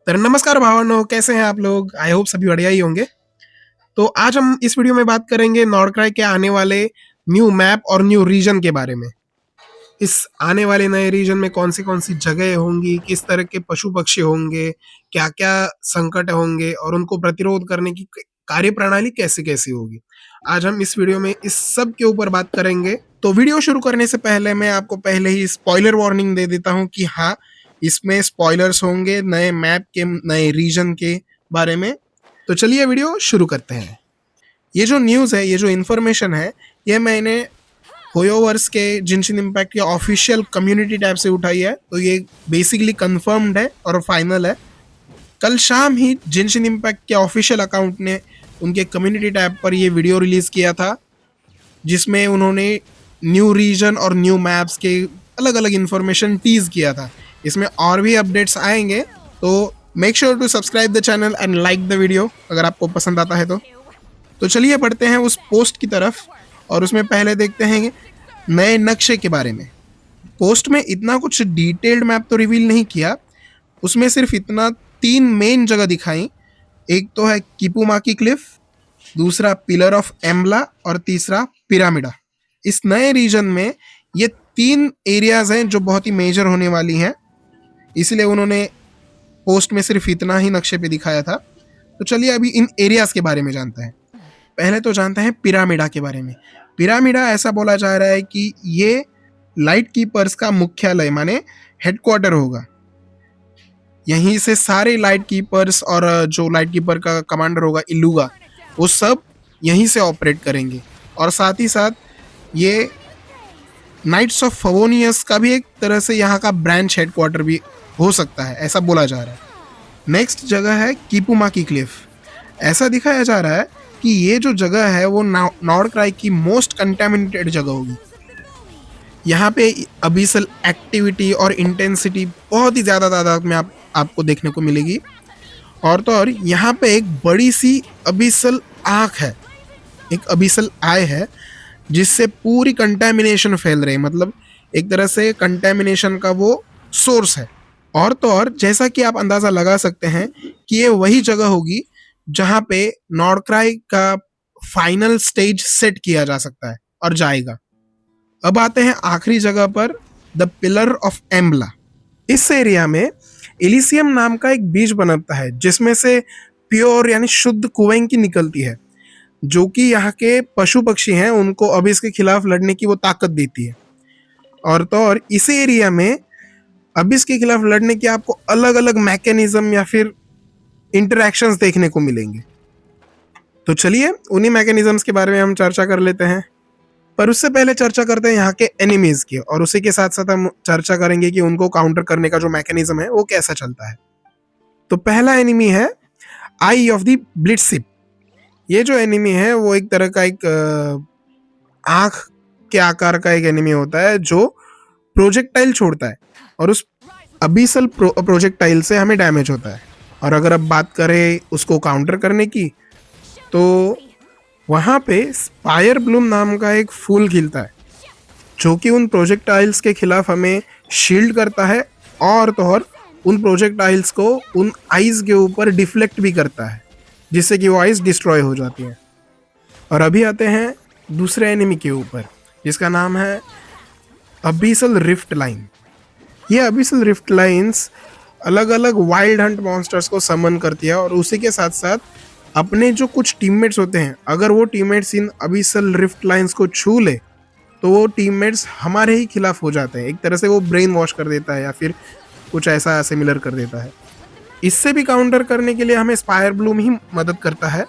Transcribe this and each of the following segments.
तर नमस्कार भावनो, कैसे हैं आप लोग? आई होप सभी बढ़िया ही होंगे। तो आज हम इस वीडियो में बात करेंगे नॉर्डक्राई के आने वाले न्यू मैप और न्यू रीजन के बारे में। इस आने वाले नए रीजन में कौन सी जगह होंगी, किस तरह के पशु पक्षी होंगे, क्या क्या संकट होंगे और उनको प्रतिरोध करने की कार्यप्रणाली कैसे कैसी होगी। आज हम इस वीडियो में इस सब के ऊपर बात करेंगे। तो वीडियो शुरू करने से पहले मैं आपको पहले ही स्पॉइलर वार्निंग दे देता हूँ कि हाँ, इसमें स्पॉयलर्स होंगे नए मैप के, नए रीजन के बारे में। तो चलिए वीडियो शुरू करते हैं। ये जो न्यूज़ है, ये जो इन्फॉर्मेशन है, ये मैंने होयोवर्स के जिनशिन इम्पैक्ट के ऑफिशियल कम्युनिटी टैब से उठाई है। तो ये बेसिकली कंफर्म्ड है और फाइनल है। कल शाम ही जिनशिन इम्पैक्ट के ऑफिशियल अकाउंट ने उनके कम्युनिटी टैब पर ये वीडियो रिलीज किया था, जिसमें उन्होंने न्यू रीजन और न्यू मैप्स के अलग अलग इन्फॉर्मेशन टीज किया था। इसमें और भी अपडेट्स आएंगे, तो make sure to subscribe the channel and like the video अगर आपको पसंद आता है तो चलिए बढ़ते हैं उस पोस्ट की तरफ और उसमें पहले देखते हैं नए नक्शे के बारे में। पोस्ट में इतना कुछ डिटेल्ड मैप तो रिवील नहीं किया, उसमें सिर्फ इतना 3 मेन जगह दिखाई। एक तो है किपुमाकी क्लिफ, दूसरा पिलर ऑफ एम्बला और तीसरा पिरामिडा। इस नए रीजन में ये 3 एरियाज हैं जो बहुत ही मेजर होने वाली हैं, इसलिए उन्होंने पोस्ट में सिर्फ इतना ही नक्शे पे दिखाया था। तो चलिए अभी इन एरियाज के बारे में जानते हैं। पहले तो जानते हैं पिरामिडा के बारे में। पिरामिडा ऐसा बोला जा रहा है कि ये लाइट कीपर्स का मुख्यालय माने हेडक्वार्टर होगा। यहीं से सारे लाइट कीपर्स और जो लाइट कीपर का कमांडर होगा इलुगा, वो सब यहीं से ऑपरेट करेंगे। और साथ ही साथ ये नाइट्स ऑफ फवोनियस का भी एक तरह से यहाँ का ब्रांच हेडक्वार्टर भी हो सकता है, ऐसा बोला जा रहा है। नेक्स्ट जगह है किपुमाकी क्लिफ। ऐसा दिखाया जा रहा है कि ये जो जगह है वो नॉर्डक्राई की मोस्ट कंटेमिनेटेड जगह होगी। यहाँ पे अबिसल एक्टिविटी और इंटेंसिटी बहुत ही ज़्यादा तादाद में आपको देखने को मिलेगी। और तो और यहाँ पे एक बड़ी सी अबिसल आँख है, एक अबिसल आई है, जिससे पूरी कंटेमिनेशन फैल रही है। मतलब एक तरह से कंटेमिनेशन का वो सोर्स है। और तो और जैसा कि आप अंदाज़ा लगा सकते हैं कि ये वही जगह होगी जहाँ पे नॉर्डक्राई का फाइनल स्टेज सेट किया जा सकता है और जाएगा। अब आते हैं आखिरी जगह पर, द पिलर ऑफ एम्बला। इस एरिया में इलिसियम नाम का एक बीज बनता है, जिसमें से प्योर यानी शुद्ध कुवेंकी निकलती है, जो कि यहाँ के पशु पक्षी हैं उनको अब इसके खिलाफ लड़ने की वो ताकत देती है। और तो और इस एरिया में अब इसके खिलाफ लड़ने के आपको अलग अलग मैकेनिज्म या फिर इंटरैक्शंस देखने को मिलेंगे। तो चलिए उन्हीं मैकेनिज्म्स के बारे में हम चर्चा कर लेते हैं। पर उससे पहले चर्चा करते हैं यहाँ के एनिमीज की, और उसी के साथ साथ हम चर्चा करेंगे कि उनको काउंटर करने का जो मैकेनिज्म है वो कैसा चलता है। तो पहला एनिमी है आई ऑफ द ब्लिट्सिप। ये जो एनिमी है वो एक तरह का एक आंख के आकार का एक एनिमी होता है जो प्रोजेक्टाइल छोड़ता है, और उस अबिसल प्रोजेक्टाइल से हमें डैमेज होता है। और अगर अब बात करें उसको काउंटर करने की, तो वहाँ पे स्पायर ब्लूम नाम का एक फूल खिलता है, जो कि उन प्रोजेक्टाइल्स के खिलाफ हमें शील्ड करता है, और तो और उन प्रोजेक्टाइल्स को उन आइज के ऊपर डिफ्लेक्ट भी करता है, जिससे कि वो आइज डिस्ट्रॉय हो जाती है। और अभी आते हैं दूसरे एनिमी के ऊपर, जिसका नाम है अबिसल रिफ्ट लाइन। ये अबिसल रिफ्ट लाइन्स अलग अलग वाइल्ड हंट मॉन्स्टर्स को समन करती है, और उसी के साथ साथ अपने जो कुछ टीममेट्स होते हैं, अगर वो टीममेट्स इन अबिसल रिफ्ट लाइन्स को छू ले तो वो टीममेट्स हमारे ही खिलाफ हो जाते हैं। एक तरह से वो ब्रेन वॉश कर देता है या फिर कुछ ऐसा सिमिलर कर देता है। इससे भी काउंटर करने के लिए हमें स्पायर ब्लूम ही मदद करता है।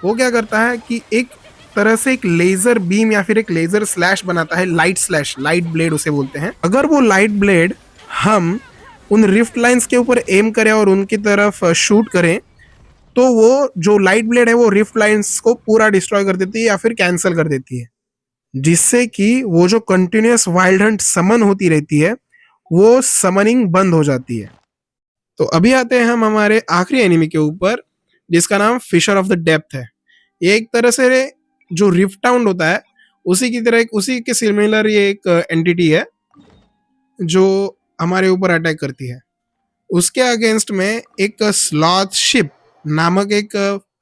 वो क्या करता है कि एक तरह से एक लेजर बीम या फिर एक लेजर स्लैश बनाता है, लाइट स्लैश, लाइट ब्लेड उसे बोलते हैं। अगर वो लाइट ब्लेड हम उन रिफ्ट लाइन्स के ऊपर एम करें और उनकी तरफ शूट करें, तो वो जो लाइट ब्लेड है वो रिफ्ट लाइन्स को पूरा डिस्ट्रॉय कर देती है या फिर कैंसिल कर देती है, जिससे कि वो जो कंटिन्यूस वाइल्ड हंट समन होती रहती है वो समनिंग बंद हो जाती है। तो अभी आते हैं हम हमारे आखिरी एनिमी के ऊपर, जिसका नाम फिशर ऑफ द डेप्थ है। ये एक तरह से जो रिफ्ट टाउन होता है उसी की तरह, उसी के सिमिलर ये एक एंटिटी है जो हमारे ऊपर अटैक करती है। उसके अगेंस्ट में एक स्लॉथ शिप नामक एक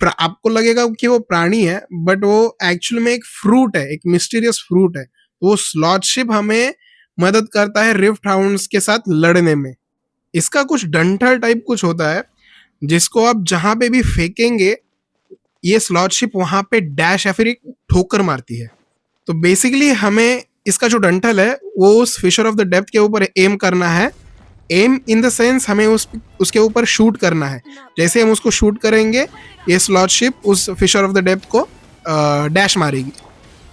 आपको लगेगा कि वो प्राणी है, बट वो एक्चुअल में एक फ्रूट है, एक मिस्टीरियस फ्रूट है। वो स्लॉथ शिप हमें मदद करता है रिफ्ट हाउंड्स के साथ लड़ने में। इसका कुछ डंठल टाइप कुछ होता है जिसको आप जहां पे भी फेंकेंगे ये स्लॉथ शिप वहां पे डैश या फिर एक ठोकर मारती है। तो बेसिकली हमें इसका जो डंठल है वो उस फिशर ऑफ द डेप्थ के ऊपर एम करना है। एम इन द सेंस हमें उसके ऊपर शूट करना है। जैसे हम उसको शूट करेंगे ये स्लॉथ शिप उस फिशर ऑफ द डेप्थ को डैश मारेगी।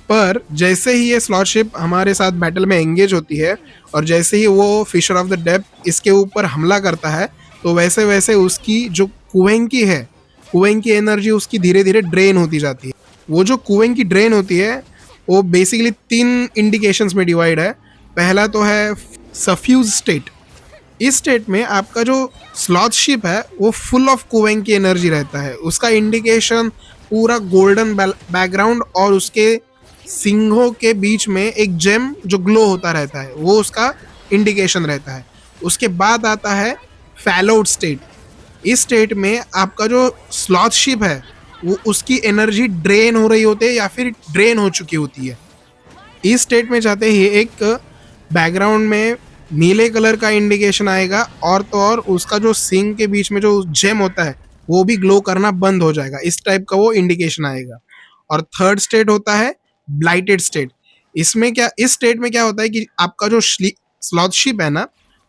पर जैसे ही ये स्लॉथ शिप हमारे साथ बैटल में एंगेज होती है और जैसे ही वो फिशर ऑफ द डेप्थ इसके ऊपर हमला करता है तो वैसे वैसे उसकी जो कुएं की है, कुएं की एनर्जी उसकी धीरे धीरे ड्रेन होती जाती है। वो जो कुएं की ड्रेन होती है वो बेसिकली 3 इंडिकेशंस में डिवाइड है। पहला तो है सफ्यूज स्टेट। इस स्टेट में आपका जो स्लॉथ शिप है वो फुल ऑफ कुएं की एनर्जी रहता है। उसका इंडिकेशन पूरा गोल्डन बैकग्राउंड और उसके सिंघों के बीच में एक जेम जो ग्लो होता रहता है वो उसका इंडिकेशन रहता है। उसके बाद आता है फैलोड स्टेट। इस स्टेट में आपका जो स्लॉथ शिप है वो उसकी एनर्जी ड्रेन हो रही होती है या फिर ड्रेन हो चुकी होती है। इस स्टेट में जाते ही एक बैकग्राउंड में नीले कलर का इंडिकेशन आएगा और तो और उसका जो सिंग के बीच में जो जेम होता है वो भी ग्लो करना बंद हो जाएगा। इस टाइप का वो इंडिकेशन आएगा। और थर्ड स्टेट होता है ब्लाइटेड स्टेट। इसमें क्या, इस स्टेट में क्या होता है कि आपका जो स्लॉथ शिप है ना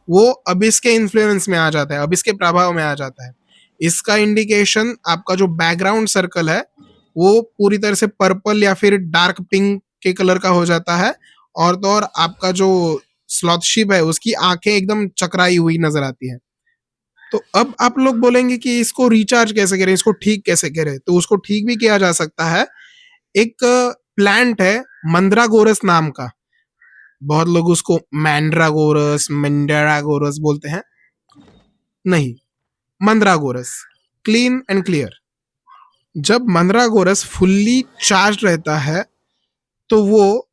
वो अबिस के इन्फ्लुएंस में आ जाता है, अबिस के प्रभाव में आ जाता है। इसका इंडिकेशन आपका जो बैकग्राउंड सर्कल है वो पूरी तरह से पर्पल या फिर डार्क पिंक के कलर का हो जाता है। और तो और आपका जो स्लॉथ शिप है उसकी आंखें एकदम चकराई हुई नजर आती है। तो अब आप लोग बोलेंगे कि इसको रिचार्ज कैसे करें, इसको ठीक कैसे करें। तो उसको ठीक भी किया जा सकता है। एक प्लांट है मंद्रागोरस नाम का, बहुत लोग उसको मैंड्रागोरस मंड्रागोरस बोलते हैं, नहीं मंद्रागोरस, क्लीन एंड क्लियर। जब मंद्रागोरस फुल्ली चार्ज रहता है तो वो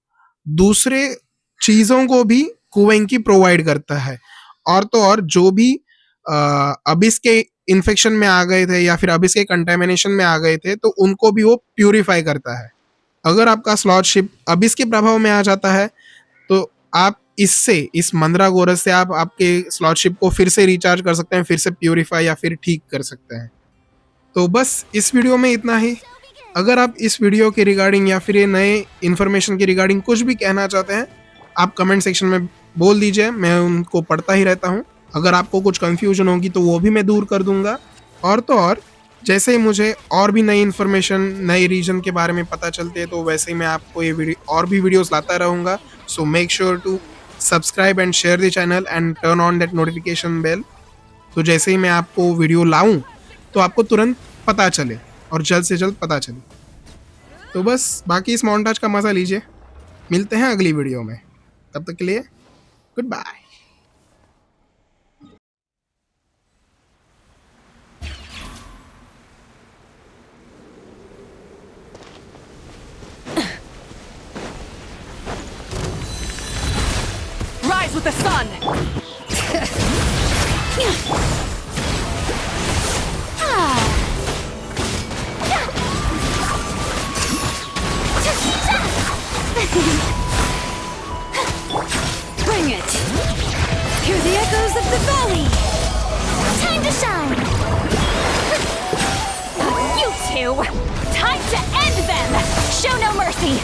दूसरे चीजों को भी कुएं की प्रोवाइड करता है। और तो और जो भी अबिस के इन्फेक्शन में आ गए थे या फिर अबिस के कंटेमिनेशन में आ गए थे तो उनको भी वो प्यूरिफाई करता है। अगर आपका स्लॉथ शिप अबिस के प्रभाव में आ जाता है तो आप इससे, इस मंद्रागोरस से आप आपके स्लॉथ शिप को फिर से रिचार्ज कर सकते हैं, फिर से प्यूरिफाई या फिर ठीक कर सकते हैं। तो बस इस वीडियो में इतना ही। अगर आप इस वीडियो के रिगार्डिंग या फिर ये नए इन्फॉर्मेशन के रिगार्डिंग कुछ भी कहना चाहते हैं आप कमेंट सेक्शन में बोल दीजिए, मैं उनको पढ़ता ही रहता हूँ। अगर आपको कुछ कंफ्यूजन होगी तो वो भी मैं दूर कर दूंगा। और तो और जैसे ही मुझे और भी नई इन्फॉर्मेशन नए रीजन के बारे में पता चलते हैं तो वैसे ही मैं आपको ये वीडियो और भी वीडियोस लाता रहूँगा। So make sure to subscribe and share the channel and turn on that notification bell. तो जैसे ही मैं आपको वीडियो लाऊं तो आपको तुरंत पता चले और जल्द से जल्द पता चले। तो बस बाकी इस मोन्टाज का मज़ा लीजिए। मिलते हैं अगली वीडियो में, तब तक के लिए goodbye. Rise with the sun! Bring it! Hear the echoes of the valley! Time to shine! You two! Time to end them! Show no mercy!